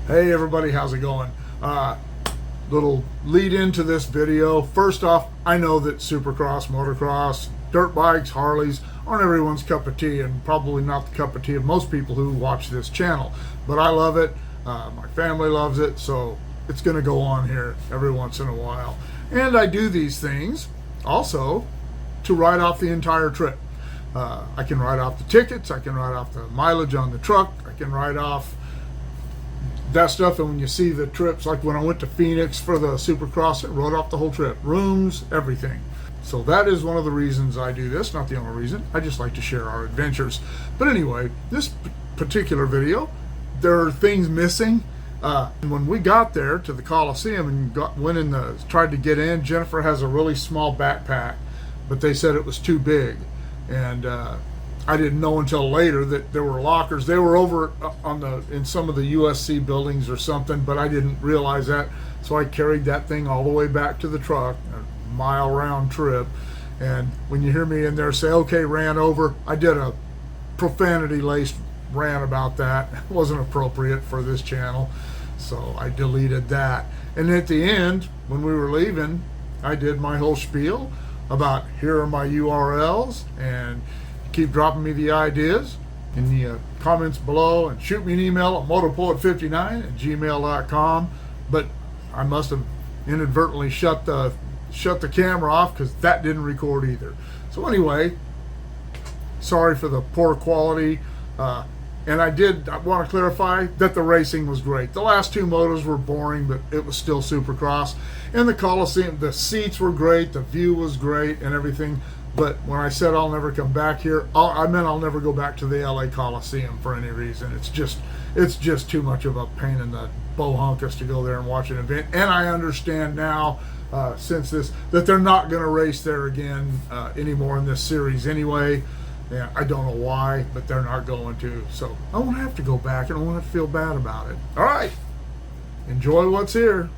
Hey everybody, how's it going? Little lead into this video. First off, I know that Supercross, Motocross, dirt bikes, Harleys aren't everyone's cup of tea, and probably not the cup of tea of most people who watch this channel. But I love it. My family loves it, so it's going to go on here every once in a while. And I do these things also to write off the entire trip. I can write off the tickets, I can write off the mileage on the truck, I can write off that stuff. And when you see the trips, like when I went to Phoenix for the Supercross, it wrote off the whole trip, rooms, everything. So that is one of the reasons I do this, not the only reason. I just like to share our adventures. But anyway, this particular video, there are things missing. When we got there to the Coliseum and tried to get in, Jennifer has a really small backpack, but they said it was too big. And I didn't know until later that there were lockers. They were over in some of the USC buildings or something, but I didn't realize that. So I carried that thing all the way back to the truck, a mile round trip. And when you hear me in there say, okay, ran over, I did a profanity-laced rant about that. It wasn't appropriate for this channel, so I deleted that. And at the end, when we were leaving, I did my whole spiel about here are my URLs, and keep dropping me the ideas in the comments below, and shoot me an email at motopoet59@gmail.com. But I must have inadvertently shut the camera off, because that didn't record either. So anyway, sorry for the poor quality. And I want to clarify that the racing was great. The last two motos were boring, but it was still Supercross. And the Coliseum, the seats were great, the view was great and everything. But when I said I'll never come back here, I meant I'll never go back to the LA Coliseum for any reason. It's just too much of a pain in the bohunkus to go there and watch an event. And I understand now, since this, that they're not going to race there again anymore in this series anyway. Yeah, I don't know why, but they're not going to. So I won't have to go back, and I won't have to feel bad about it. All right, enjoy what's here.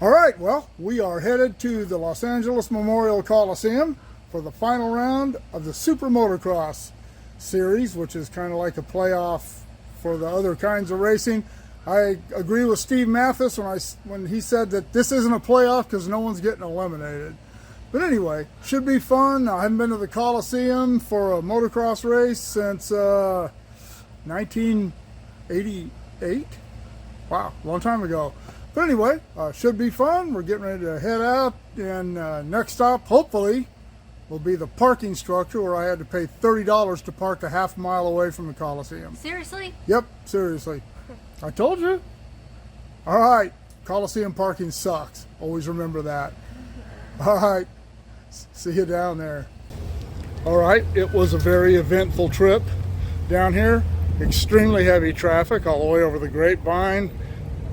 All right, well, we are headed to the Los Angeles Memorial Coliseum for the final round of the Super Motocross series, which is kind of like a playoff for the other kinds of racing. I agree with Steve Mathis when he said that this isn't a playoff because no one's getting eliminated. But anyway, should be fun. I haven't been to the Coliseum for a motocross race since 1988. Wow, a long time ago. But anyway, should be fun. We're getting ready to head out, and next stop, hopefully, will be the parking structure where I had to pay $30 to park a half mile away from the Coliseum. Seriously? Yep, seriously. I told you. All right, Coliseum parking sucks. Always remember that. All right, see you down there. All right, it was a very eventful trip down here. Extremely heavy traffic all the way over the Grapevine.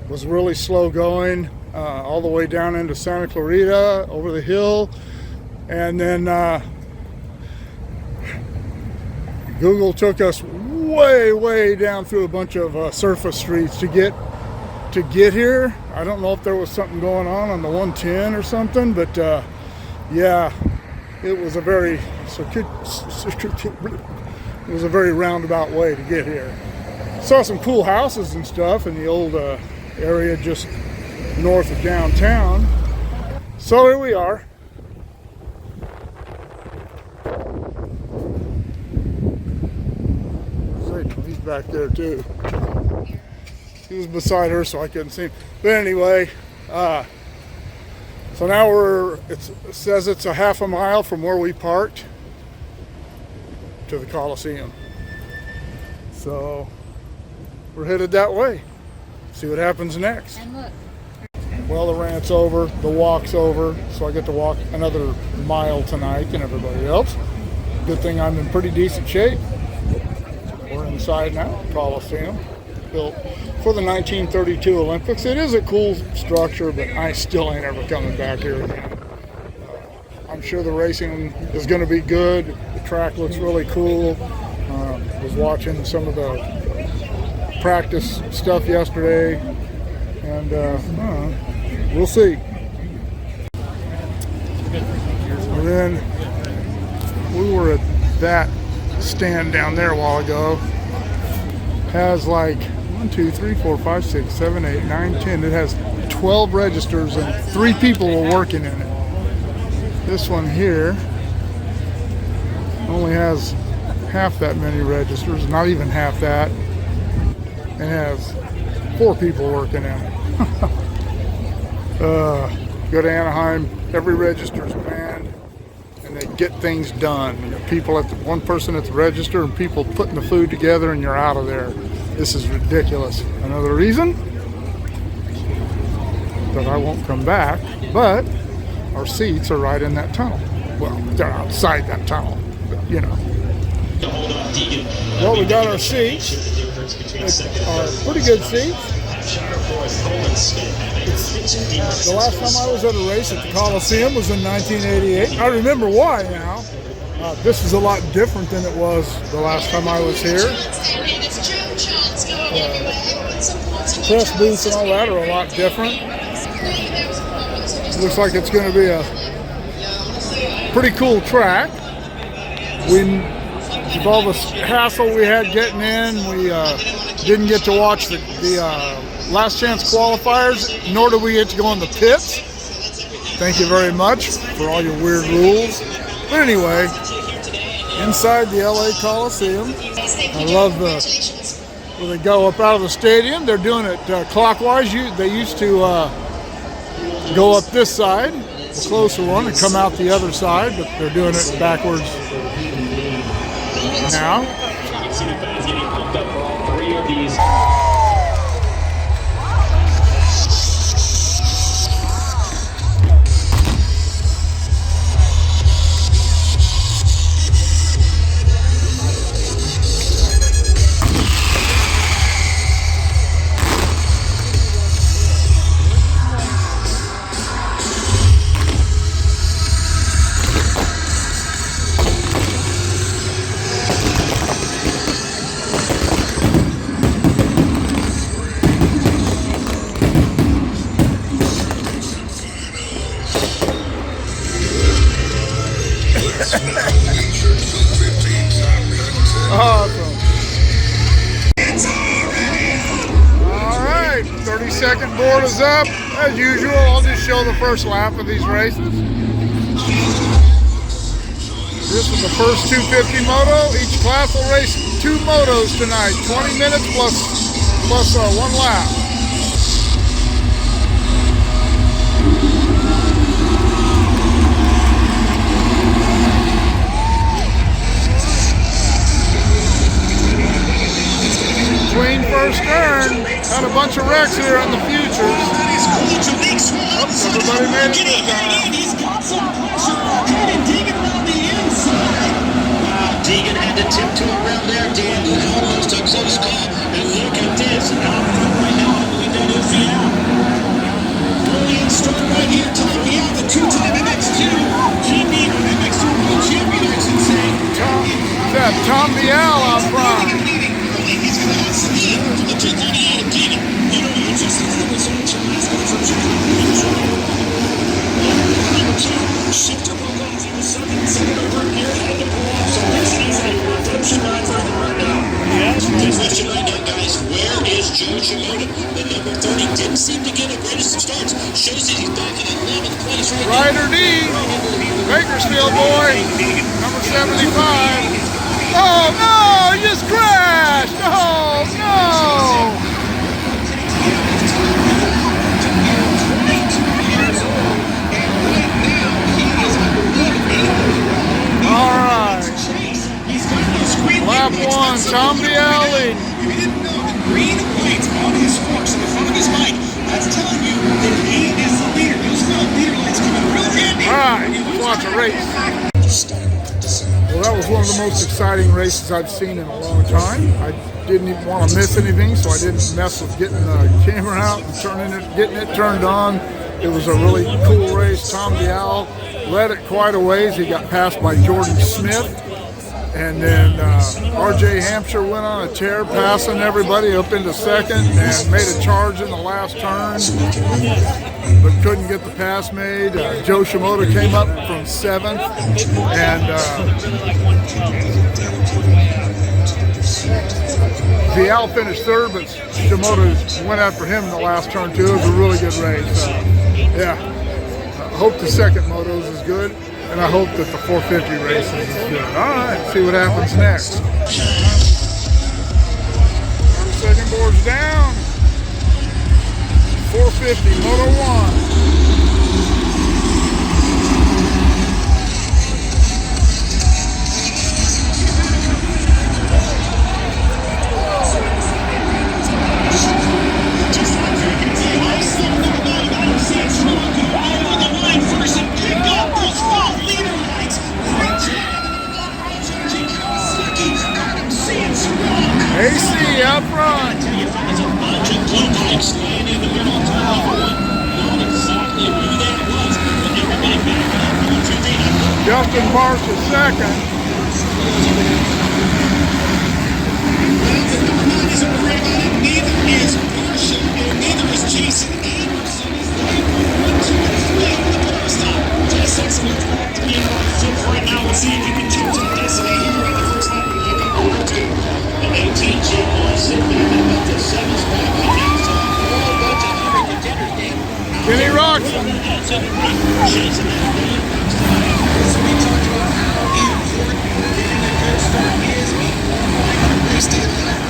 Was really slow going all the way down into Santa Clarita, over the hill. And then Google took us way down through a bunch of surface streets to get here. I don't know if there was something going on the 110 or something, but yeah, it was a very roundabout way to get here. Saw some cool houses and stuff in the old area just north of downtown. So here we are. Zayden, he's back there too. He was beside her, so I couldn't see him. But anyway, so now it says it's a half a mile from where we parked to the Coliseum. So we're headed that way. See what happens next. And look. Well, the rant's over, the walk's over, so I get to walk another mile tonight and everybody else. Good thing I'm in pretty decent shape. We're inside now, Coliseum, built for the 1932 Olympics. It is a cool structure, but I still ain't ever coming back here again. I'm sure the racing is going to be good. The track looks really cool. Was watching some of the practice stuff yesterday, and we'll see. And then we were at that stand down there a while ago. Has like, 1, 2, 3, 4, 5, 6, 7, 8, 9, 10. It has 12 registers and 3 people were working in it. This one here only has half that many registers, not even half that, and has 4 people working in it. Go to Anaheim, every register is manned, and they get things done. You got people at one person at the register and people putting the food together, and you're out of there. This is ridiculous. Another reason that I won't come back, but our seats are right in that tunnel. Well, they're outside that tunnel, but, you know. Well, we got our seats. It's pretty good seats. The last time I was at a race at the Coliseum was in 1988. I remember why now. This is a lot different than it was the last time I was here. Press booths and all that are a lot different. Looks like it's going to be a pretty cool track. With all the hassle we had getting in, we didn't get to watch the last chance qualifiers, nor do we get to go in the pits. Thank you very much for all your weird rules. But anyway, inside the LA Coliseum, I love when they go up out of the stadium. They're doing it clockwise. They used to go up this side, the closer one, and come out the other side, but they're doing it backwards now. You can see the fans getting pumped up for all 3 of these. Awesome. Alright, 30-second board is up. As usual, I'll just show the first lap of these races. This is the first 250 moto. Each class will race 2 motos tonight. 20 minutes plus 1 lap. Between first turn, had a bunch of wrecks here on the futures. Oops, everybody made it this time. Deegan had to tiptoe around there. Dan almost a close call. And look at this. Out front right now, I believe that is the out. Brilliant start right here. Tom Bial, the 2-time MX2. GB MX2 World Champion, I should say. Tom Bial out front. He's going to have speed from the 238 of Deegan. You know, you just said this on Chinese version. Number 2, Shifter broke off. He was second over here. Had to pull off. So this is a redemption ride for him right now. Redemption right now, guys. Where is Joe Shimoda? The number 30 didn't seem to get a greatest of starts. Shows that he's back in 11th place right now. Ryder D, Bakersfield boy, number 75. Oh no, he just crashed! Oh no! Alright. Lap 1, Tom Bial leading. If you didn't know, the green lights on his forks in the front of his bike, that's telling you that he is the leader. Those leader lights come in real handy. Alright, let's watch a race. Well, that was one of the most exciting races I've seen in a long time. I didn't even want to miss anything, so I didn't mess with getting the camera out and getting it turned on. It was a really cool race. Tom Bial led it quite a ways. He got passed by Jordan Smith. And then RJ Hampshire went on a tear, passing everybody up into second and made a charge in the last turn, but couldn't get the pass made. Joe Shimoda came up from 7th, and Vial finished third, but Shimoda went after him in the last turn too. It was a really good race. Yeah, I hope the second motos is good, and I hope that the 450 races is good. All right, see what happens next. Second board's down. 450 Moto 1. AC up front. Justin Barsh is second. Neither is Marshall, and neither is Jason Anderson. Jason right now. Let's see if he can jump to the destiny here in the first half of the number 2. And 18 Jim Lawson moving up to 7th spot right now. So a whole bunch of other contenders game. Kenny Roxon. Chasing that lead. So we talked about how important getting a good start is. We stay alive.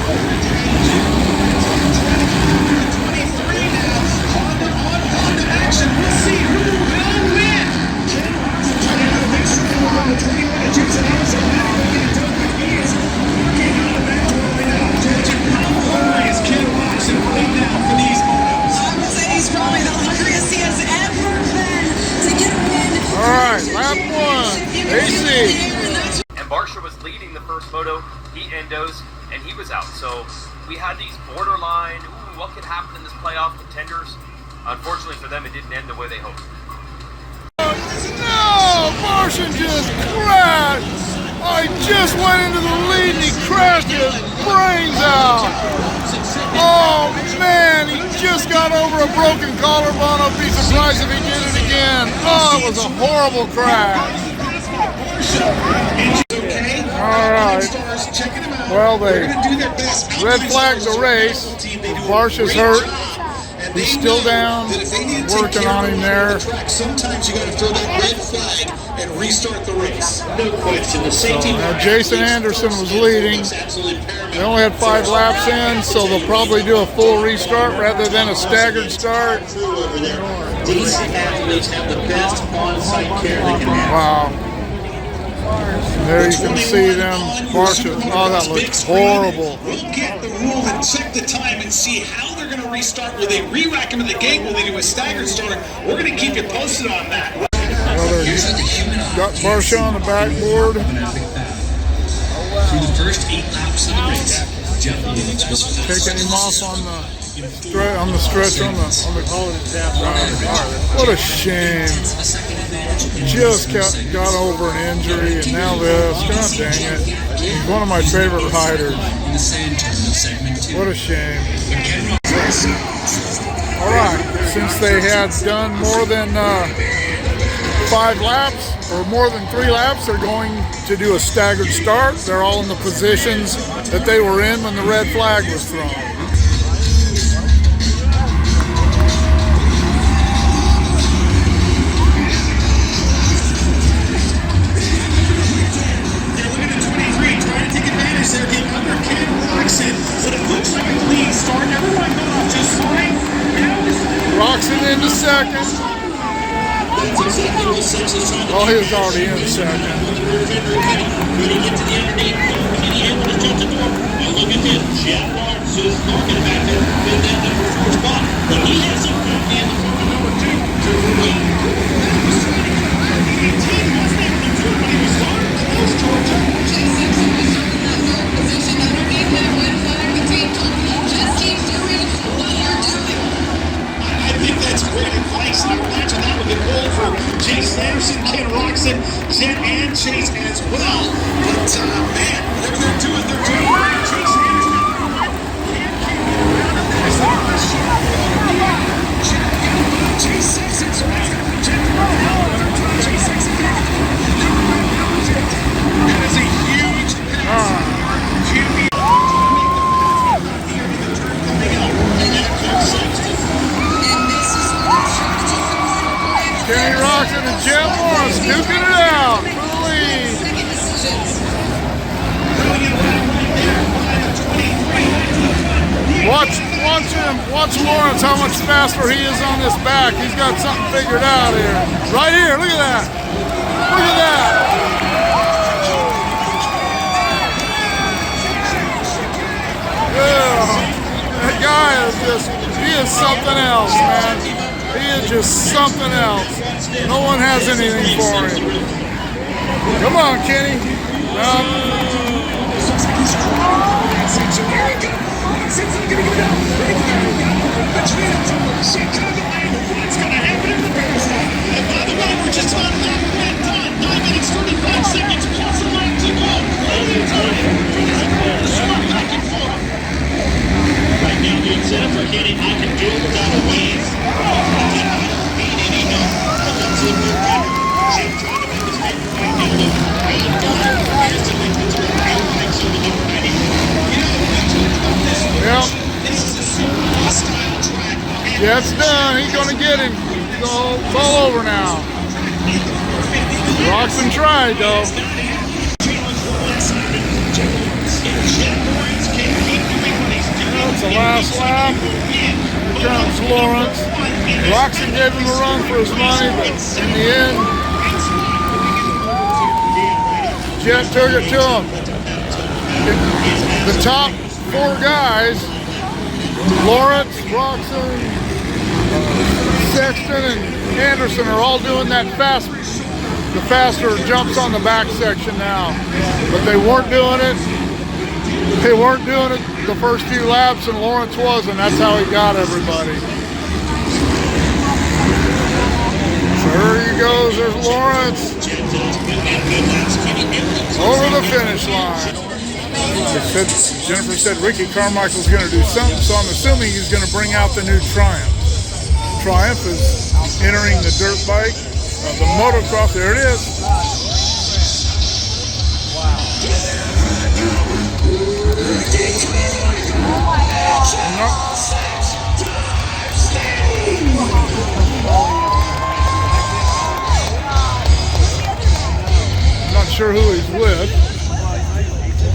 23 now. Honda action. We'll see who will win. Ken Roxon trying to have a big circle around the 21 to Jason Anderson. Alright, lap 1, AC. And Barsha was leading the first moto, he endos, and he was out. So we had these borderline, ooh, what could happen in this playoff contenders? Unfortunately for them, it didn't end the way they hoped. No, Barsha just crashed. I just went into the lead and he crashed his brains out. Oh man, he just got over a broken collarbone. I'd be surprised if he did it again. Oh, it was a horrible crash. Alright. Well, they red flagged the race. Barsha's hurt. He's still down, working on him there. Sometimes you got to throw that red flag and restart the race. No question. The safety Jason Anderson was leading. They only had 5 laps in, so they'll probably do a full restart rather than a staggered start. These athletes have the best on-site care they can have. Wow. There you can see them. Barsha. Oh, that looks horrible. We'll get the rule and check the time and see how they're going to restart. Will they re-rack him at the gate? Will they do a staggered start? We're going to keep you posted on that. Well, got Barsha on the backboard. Through the first 8 laps of the race, Jeff Williams was Taking him off on the stretch on the what a shame. Just got over an injury and now this. God dang it. He's one of my favorite riders. What a shame. Alright, since they had done more than 5 laps or more than 3 laps, they're going to do a staggered start. They're all in the positions that they were in when the red flag was thrown. Roxon into second. Oh, he was already in second. Look at this. Jeff Lawrence is talking back there in that number 4 spot. But he has some good in the number 2 to win. That was trying to come back. The 18 wasn't able to do it, but he was darn close, Georgia. Position underneath that red flag. The team told him, just keep doing what you're doing. I think that's great advice. I would imagine that would be goal for Jason Anderson, Ken Roxon, Jen, and Chase as well. But, man, whatever they're doing, they're doing great. Jason Anderson, Chase Sexton's right. That is a huge pass. Jim Lawrence duking it out for the lead. Second decision. Watch Lawrence, how much faster he is on this back. He's got something figured out here. Right here, look at that. Look at that. Yeah. That guy is he is something else, man. He is just something else. No one has anything for him. Come on, Kenny. Right now, the incentive for Kenny, I can do it without a wave. Yeah, it's done. He's going to get him. It's all over now. Roxon tried, though. That's the last lap. Here comes Lawrence. Roxon gave him a run for his money, but in the end, Jet took it to him. The top four guys, Lawrence, Roxon, Sexton, and Anderson are all doing that the faster jumps on the back section now. But they weren't doing it. They weren't doing it the first few laps, and Lawrence was, and that's how he got everybody. So here he goes, there's Lawrence. Over the finish line. Jennifer said Ricky Carmichael's going to do something, so I'm assuming he's going to bring out the new Triumph. Triumph is entering the dirt bike, the motocross. There it is. Not sure who he's with,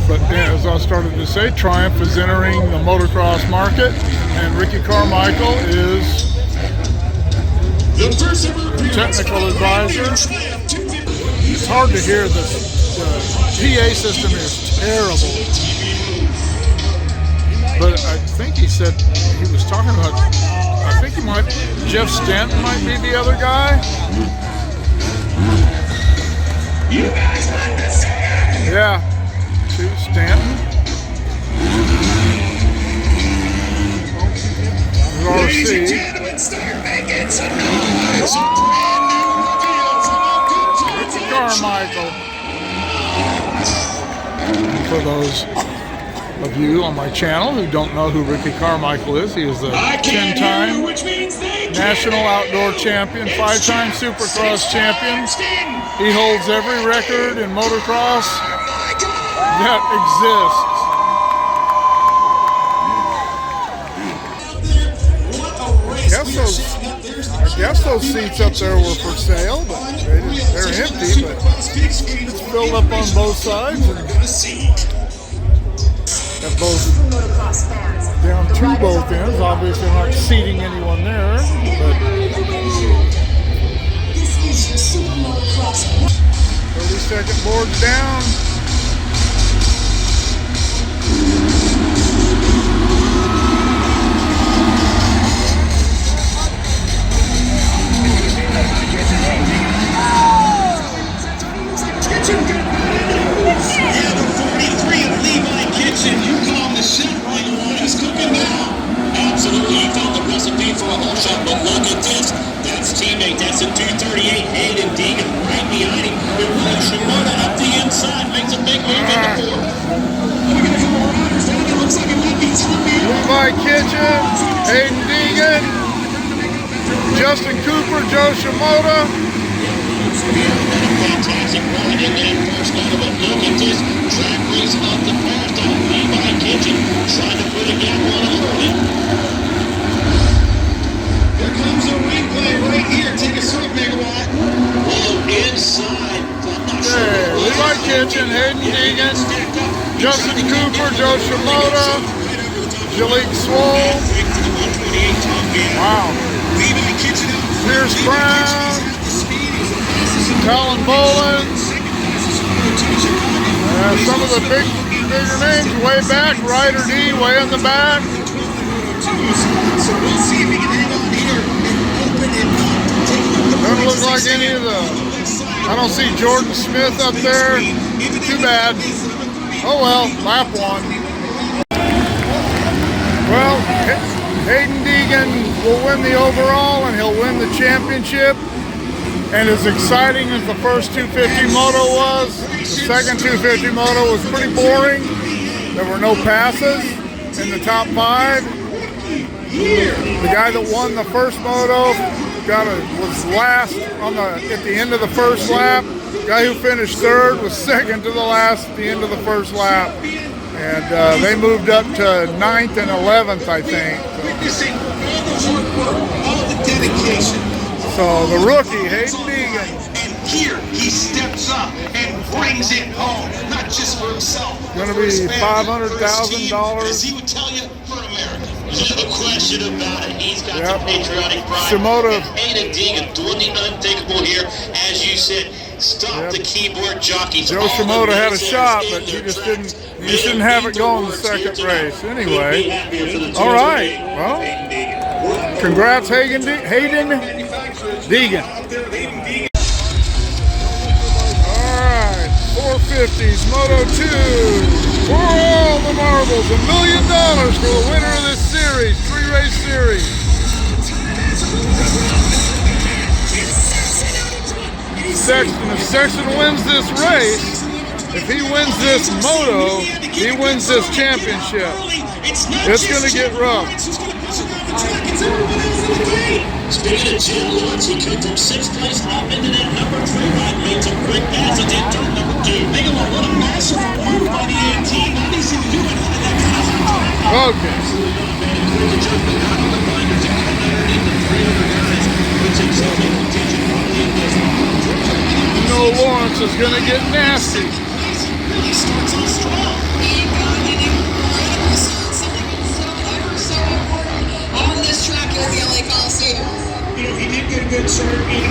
but yeah, as I started to say, Triumph is entering the motocross market, and Ricky Carmichael is the technical advisor. It's hard to hear. The PA system is terrible. But I think he said he was talking about, I think Jeff Stanton might be the other guy. Yeah, to Stanton. RC. Carmichael. For those of you on my channel who don't know who Ricky Carmichael is, he is the 10-time national outdoor champion, 5-time Supercross champion. He holds every record in motocross that exists. I guess those seats up there were for sale, but they're empty, but it's filled up on both sides. And got both down to both ends. Obviously not seating anyone there, but 30-second boards down. That's a 238 Zayden right behind him. Shimoda up the inside makes a big move in the fourth. Levi Kitchen, Hayden Deegan, Justin Cooper, Joe Shimoda. Fantastic run in that first line, but look at this track race up the path down. Levi Kitchen trying to put a gap on him early. Here comes a replay right here. Take a swing, Megawatt. Hayden Deegan, Justin Cooper, Joe Shimoda, Jalik Swoll. Wow. Pierce Brown, Colin Bolins. Some of the bigger names way back. Ryder D way in the back. Doesn't look like any of the... I don't see Jordan Smith up there. Too bad. Oh well, lap one. Well, Hayden Deegan will win the overall and he'll win the championship. And as exciting as the first 250 moto was, the second 250 moto was pretty boring. There were no passes in the top 5. The guy that won the first moto was last at the end of the first lap. The guy who finished third was second to the last at the end of the first lap. And they moved up to 9th and 11th, I think. So the rookie, Hayden Deegan. And here he steps up and brings it home, not just for himself. Going to be $500,000. As he would tell you, for America. No question about it. He's got the patriotic pride. Shimoda. Hayden Deegan doing the unthinkable here. As you said, stop the keyboard jockeys. Joe Shimoda had a shot, but he just didn't have it going the second race. Anyway, all right. Well, congrats, Hayden Deegan. All right, 450s, Moto 2. For all the marbles, $1 million for the winner of this series, 3-race series. Sexton, if Sexton wins this race, if he wins this moto, he wins this championship. It's going to get rough. Speaking of Jim Lawrence, he came from 6th place up into that number 3 ride, made some quick passes in turn number 2. They go a little massive work by the 18. Not easy to do it. Okay. You know Lawrence is going to get nasty. He starts off strong. He got an incredible start, something so ever so important on this track here at the LA Coliseum. You know, he did get a good start. He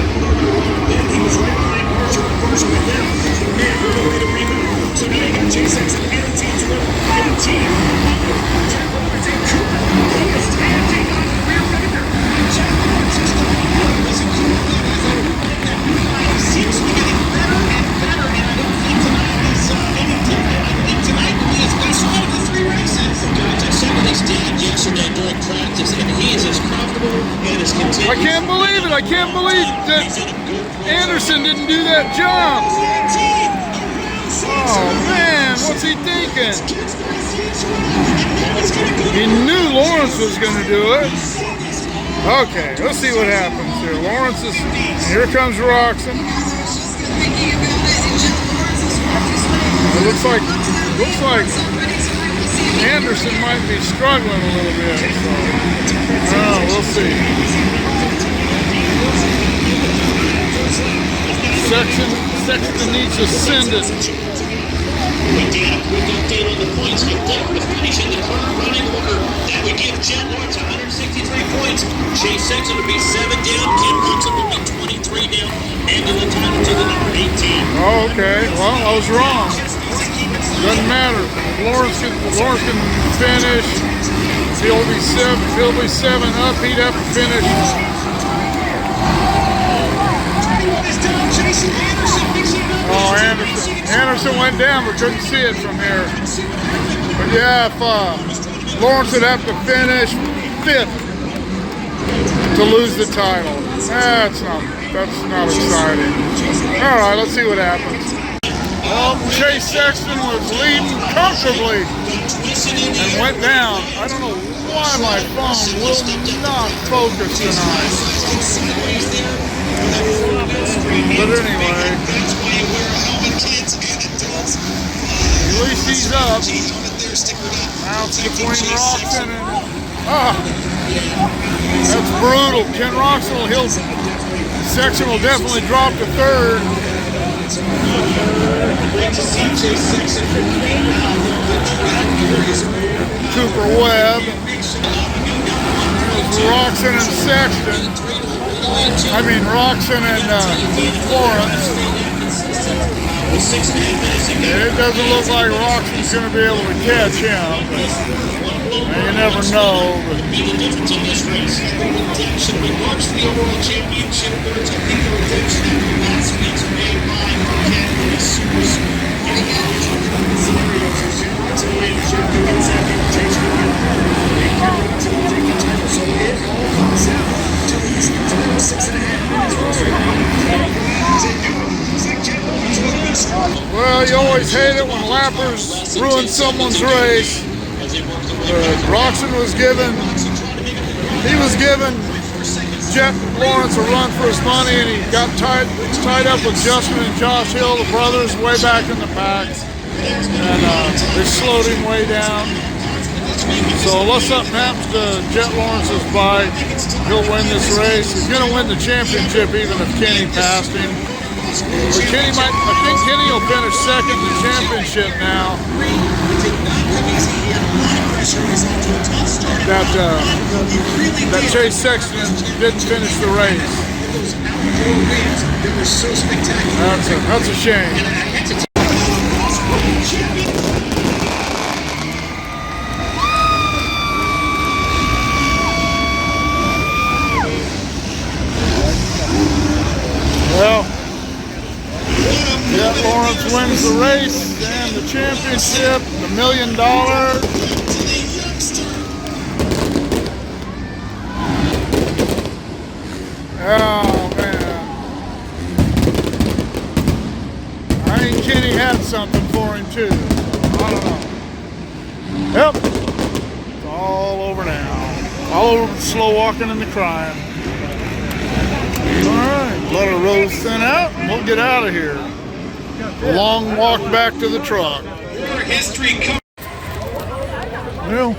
was right behind Archer when Archer went down. Man, we're going to get a rebound. So now you got J6 and the team's running 15. Jack Roberts and Cooper. He is standing on the rear fender. Jack Roberts is the one. Listen, Cooper seems to be getting better and better. And I don't think tonight is any different. I think tonight will be his best one of the 3 races. Guys, I sat with his dad yesterday during practice, and he is as comfortable and as content. I can't believe it. I can't believe that Anderson didn't do that jump. Oh, man. What's he thinking? He knew Lawrence was going to do it. Okay, let's see what happens here. Lawrence is... Here comes Roxon. It looks like Anderson might be struggling a little bit. So, we'll see. Sexton needs to send it. We did a quick update on the points. If they were to finish in the current running order, that would give Jet Lawrence 163 points. Chase Sexton would be 7 down. Ken Roxon would be 23 down. Ending the title to the number 18. Oh, okay. Well, I was wrong. Doesn't matter. Lawrence can finish. He'll be 7 up. He'd have to finish. Oh, Anderson went down, but couldn't see it from here. But yeah, if Lawrence would have to finish 5th to lose the title. That's not exciting. All right, let's see what happens. Well, Chase Sexton was leading comfortably and went down. I don't know why my phone will not focus tonight. But anyway, at least he's up. Now it's between Roxon and... that's brutal. Ken Roxon Sexton will definitely drop to 3rd. Great to see Jay Sexton from Cooper Webb. Roxon and Sexton. I mean Roxon and Lawrence. It doesn't look like Roxon's going to be able to catch him. But you never know. But difference in this race is the redemption in regards to the overall championship. Words I think the redemption after last week's made by Ken and his well, you always hate it when lappers ruin someone's race. Roxon was given Jet Lawrence a run for his money, and he got tied up with Justin and Josh Hill, the brothers, way back in the pack, and they slowed him way down. So unless something happens to Jet Lawrence's bike, he'll win this race. He's going to win the championship even if Kenny passed him. But I think Kenny will finish second in the championship now. That Chase Sexton didn't finish the race. That's a shame. Well, Jet Lawrence wins the race and the championship, the $1 million. Oh man, I think Kenny had something for him too. So I don't know. Yep, it's all over now. All over the slow walking and the crying. All right, let our rows thin out and we'll get out of here. A long walk back to the truck. Well,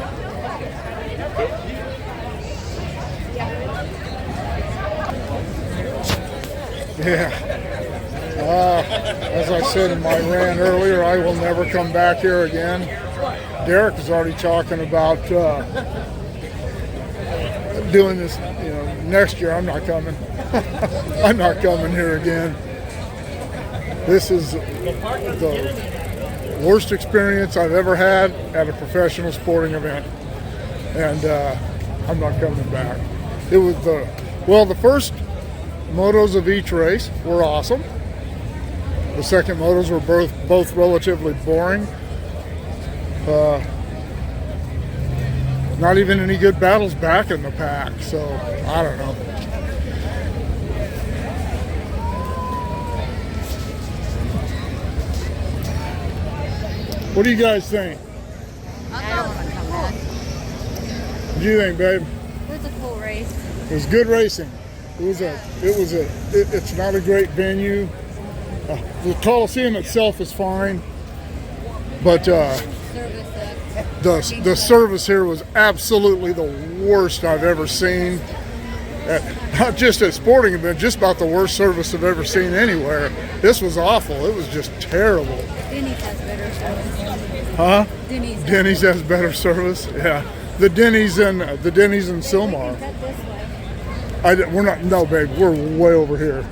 yeah. As I said in my rant earlier, I will never come back here again. Derek is already talking about doing this, next year. I'm not coming. I'm not coming here again. This is the worst experience I've ever had at a professional sporting event, and I'm not coming back. It was the first motos of each race were awesome. The second motos were both relatively boring. Not even any good battles back in the pack, so I don't know. What do you guys think? I don't want to come back. What do you think, babe? It was a cool race. It was good racing. It's not a great venue. The Coliseum itself is fine, but the service here was absolutely the worst I've ever seen. Not just at sporting event, just about the worst service I've ever seen anywhere. This was awful. It was just terrible. Denny's has better service. Huh? Denny's has better service. Yeah, the Denny's in Sylmar. We're not. No, babe. We're way over here.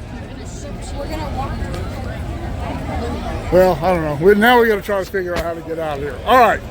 We're gonna walk. Well, I don't know. Now we got to try to figure out how to get out of here. All right.